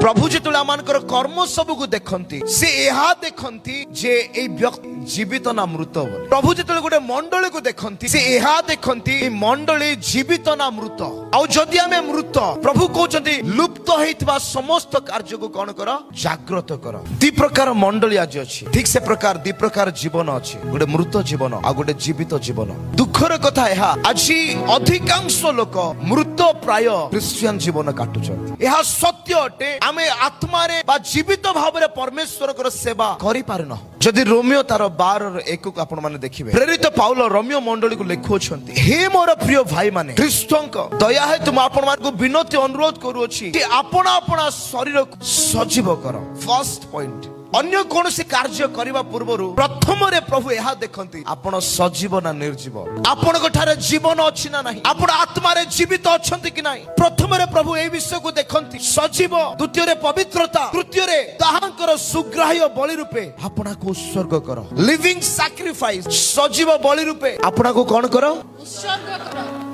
प्रभु जेतुले आमानकर कर्म सब को देखंती से एहा देखंती जे ए व्यक्ति जीवित ना मृत बोली। प्रभु जेतुले गोटे मंडली को देखंती से एहा देखंती ए मंडली जीवित ना मृत। आ जदि आमे मृत प्रभु कहउचंती लुप्त हेतिबा समस्त कार्य को कोन कर जागृत कर। दी प्रकार मंडली आज अछि ठीक से प्रकार दी प्रकार जीवन अछि गोटे मृत जीवन आ गोटे जीवित जीवन। दुखर कथा एहा आज अधिकांश लोक मृत प्राय क्रिश्चियन जीवन काटुचंती। एहा सत्य अटे आमे आत्मा रे बा जीवित भाव रे परमेश्वर कर सेवा करि पारना। जदि रोमियो तार 12:1 को आपण माने देखिबे प्रेरित पाउल रोमियो मंडली को लिखुछंती हे मोर प्रिय भाई माने ख्रीष्टंक दया है तुम आपण मान को विनती अनुरोध करूछि कि आपण आपण शरीर को सजीव कर। फर्स्ट पॉइंट अन्य कौन सी कार्य करने पूर्व प्रथम रे प्रभु यह देखती आपण सजीव ना निर्जीव आपण ठारे जीवन अच्छी ना नहीं आपण आत्मा रे जीवित अच्छी कि नहीं। प्रथम रे प्रभु ए विषय को देखती सजीव द्वितीय रे पवित्रता तृतीय रे ताहांकर सुग्राह्य बलि रूपे आपना को उत्सर्ग कर। लिविंग सैक्रिफाइस सजीव बलि रूपे आपना को कौन कर उत्सर्ग कर।